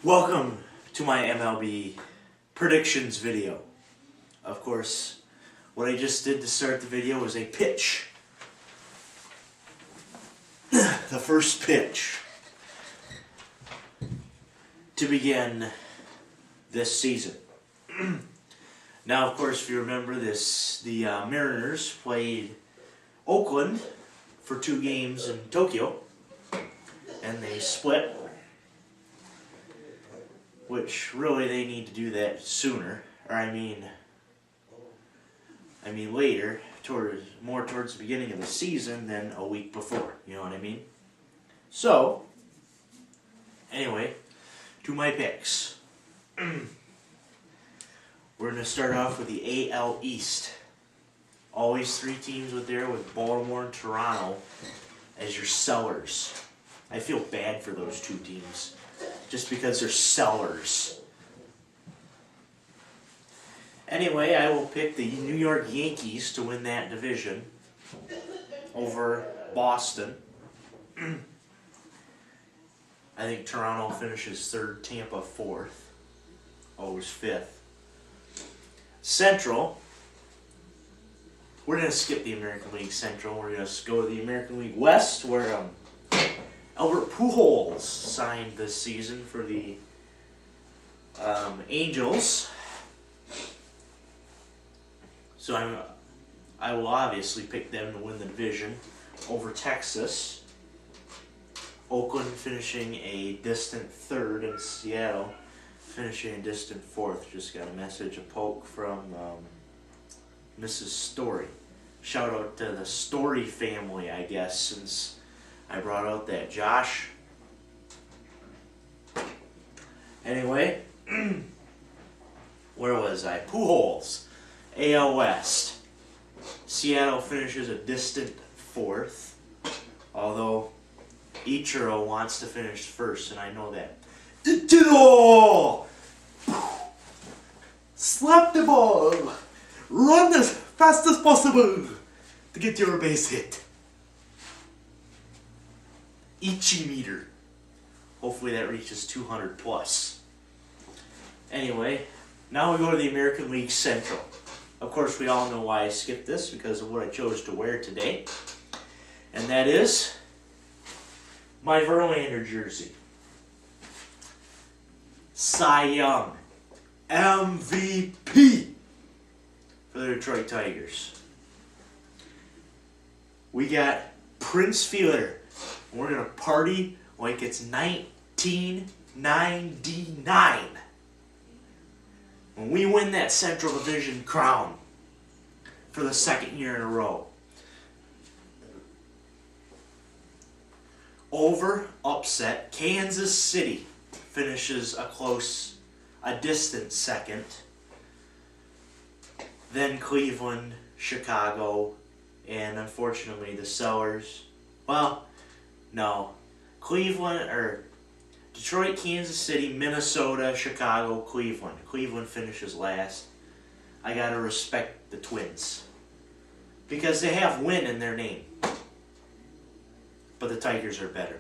Welcome to my MLB predictions video. Of course, what I just did to start the video was a pitch. The first pitch to begin this season. Now, of course, if you remember this, the Mariners played Oakland for 2 games in Tokyo, and they split. Which really they need to do that sooner, or I mean later, more towards the beginning of the season than a week before. You know what I mean? So, anyway, to my picks. We're going to start off with the AL East. Always 3 teams with Baltimore and Toronto as your sellers. I feel bad for those 2 teams. Just because they're sellers. Anyway, I will pick the New York Yankees to win that division over Boston. I think Toronto finishes 3rd, Tampa 4th. O's 5th. Central. We're going to skip the American League Central. We're going to go to the American League West, where Albert Pujols signed this season for the Angels. So I will obviously pick them to win the division over Texas. Oakland finishing a distant 3rd, and Seattle finishing a distant 4th. Just got a message, a poke from Mrs. Story. Shout out to the Story family, I guess, since I brought out that Josh. Anyway, where was I? Pujols, AL West. Seattle finishes a distant 4th, although Ichiro wants to finish 1st, and I know that. Ichiro! Slap the ball! Run as fast as possible to get your base hit. Ichi meter. Hopefully that reaches 200 plus. Anyway, now we go to the American League Central. Of course, we all know why I skipped this, because of what I chose to wear today. And that is my Verlander jersey. Cy Young. MVP for the Detroit Tigers. We got Prince Fielder. We're going to party like it's 1999 when we win that Central Division crown for the 2nd year in a row. Over upset, Kansas City finishes a distant 2nd. Then Cleveland, Chicago, and unfortunately the sellers. Well, no. Detroit, Kansas City, Minnesota, Chicago, Cleveland. Cleveland finishes last. I gotta respect the Twins, because they have win in their name. But the Tigers are better.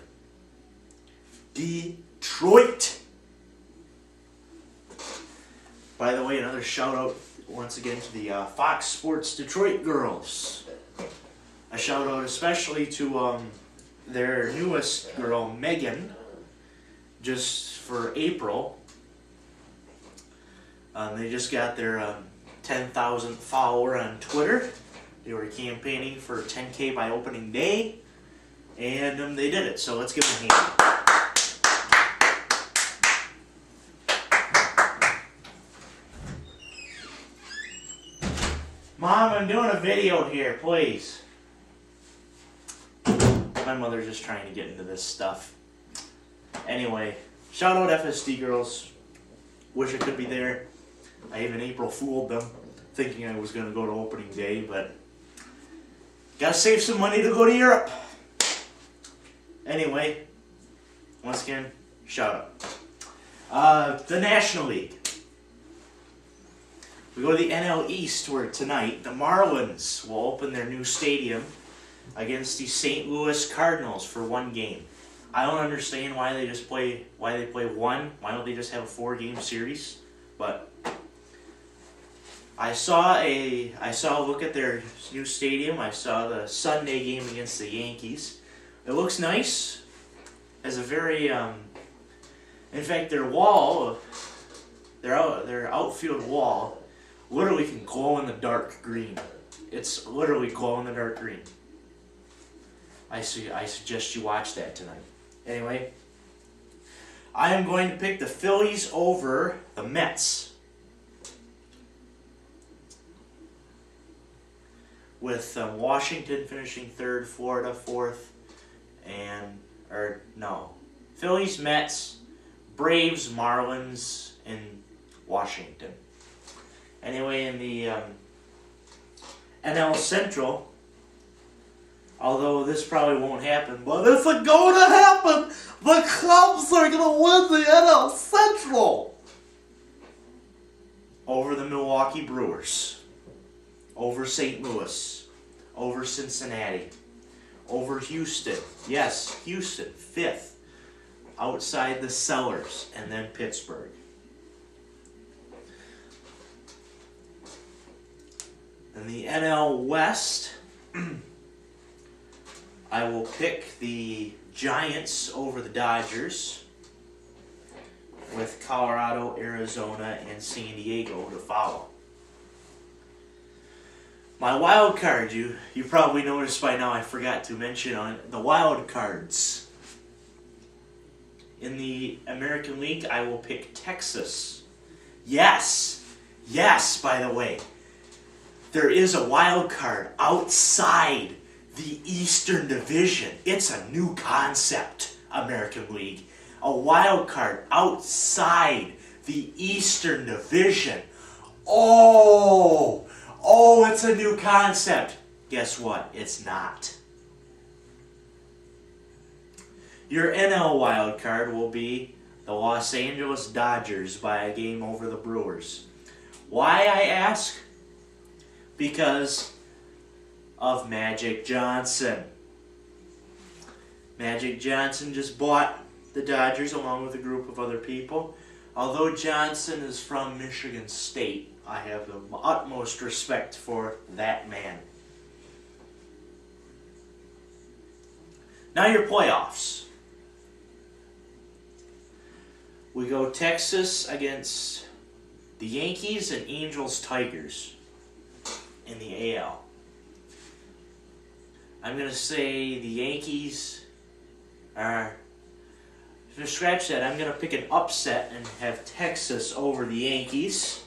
Detroit! By the way, another shout out once again to the Fox Sports Detroit girls. A shout out especially to their newest girl, Megan, just for April. They just got their 10,000th follower on Twitter. They were campaigning for 10K by opening day, and they did it. So let's give them a hand. Mom, I'm doing a video here, please. My mother's just trying to get into this stuff. Anyway, shout out FSD girls. Wish I could be there. I even April fooled them, thinking I was going to go to opening day, but gotta save some money to go to Europe. Anyway, once again, shout out. The National League. We go to the NL East, where tonight the Marlins will open their new stadium against the St. Louis Cardinals for 1 game. I don't understand why they play one. Why don't they just have a 4-game series? But I saw a look at their new stadium. I saw the Sunday game against the Yankees. It looks nice. As a very in fact, their outfield wall literally can glow in the dark green. It's literally glow in the dark green. I suggest you watch that tonight. Anyway, I am going to pick the Phillies over the Mets. With Washington finishing 3rd, Florida 4th, Phillies, Mets, Braves, Marlins, and Washington. Anyway, in the NL Central, although this probably won't happen, but it's going to happen. The Cubs are going to win the NL Central over the Milwaukee Brewers, over St. Louis, over Cincinnati, over Houston. Yes, Houston, 5th, outside the Sellers, and then Pittsburgh. In the NL West, I will pick the Giants over the Dodgers, with Colorado, Arizona, and San Diego to follow. My wild card, you probably noticed by now I forgot to mention on the wild cards. In the American League, I will pick Texas. Yes, by the way. There is a wild card outside the Eastern Division. It's a new concept, American League. A wild card outside the Eastern Division. Oh, it's a new concept. Guess what? It's not. Your NL wild card will be the Los Angeles Dodgers by a game over the Brewers. Why, I ask? Because of Magic Johnson. Magic Johnson just bought the Dodgers along with a group of other people. Although Johnson is from Michigan State, I have the utmost respect for that man. Now your playoffs. We go Texas against the Yankees and Angels Tigers in the AL. I'm going to say the Yankees are... Scratch that. I'm going to pick an upset and have Texas over the Yankees.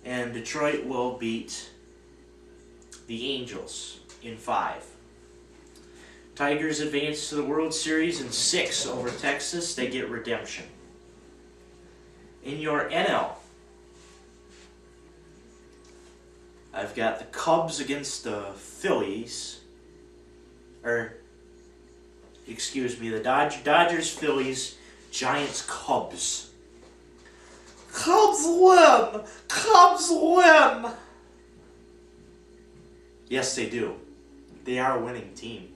And Detroit will beat the Angels in 5. Tigers advance to the World Series in 6 over Texas. They get redemption. In your NL, I've got the Cubs against the Phillies. The Dodgers, Phillies, Giants, Cubs. Cubs win! Cubs win! Yes, they do. They are a winning team.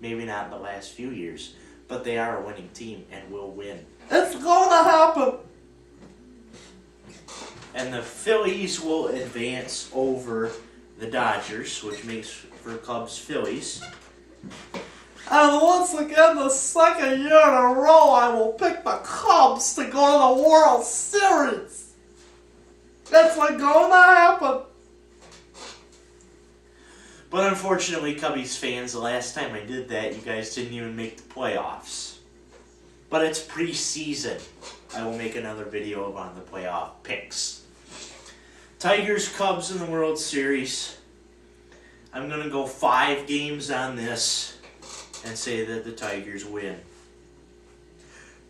Maybe not in the last few years, but they are a winning team and will win. It's gonna happen! And the Phillies will advance over the Dodgers, which makes for Cubs-Phillies. And once again, the second year in a row, I will pick the Cubs to go to the World Series. It's going to happen. But unfortunately, Cubbies fans, the last time I did that, you guys didn't even make the playoffs. But it's preseason. I will make another video on the playoff picks. Tigers, Cubs in the World Series. I'm going to go 5 games on this and say that the Tigers win.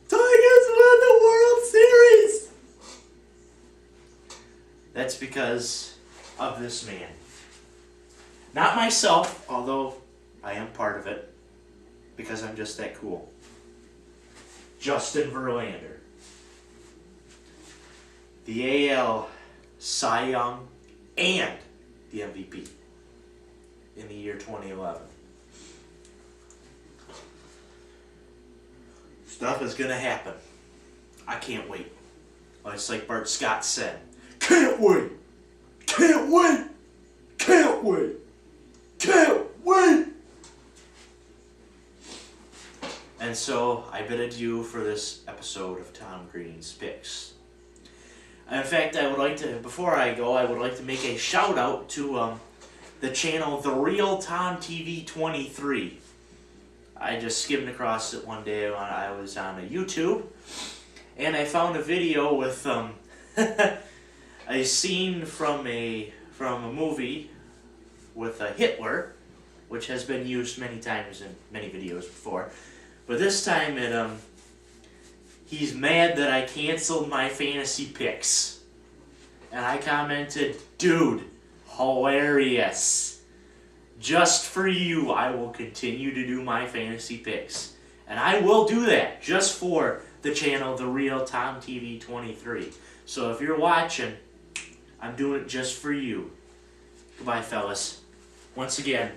Tigers win the World Series! That's because of this man. Not myself, although I am part of it, because I'm just that cool. Justin Verlander. The AL Cy Young and the MVP in the year 2011. Stuff is gonna happen. I can't wait. It's like Bart Scott said. Can't wait! Can't wait! Can't wait! Can't wait! And so, I bid adieu for this episode of Tom Greene's Picks. In fact, I would like to, before I go, I would like to make a shout out to the channel The Real Tom TV 23. I just skimmed across it one day when I was on YouTube, and I found a video with a scene from a movie with Hitler, which has been used many times in many videos before. But this time he's mad that I canceled my fantasy picks. And I commented, dude, hilarious. Just for you, I will continue to do my fantasy picks. And I will do that just for the channel, The Real Tom TV 23. So if you're watching, I'm doing it just for you. Goodbye, fellas. Once again,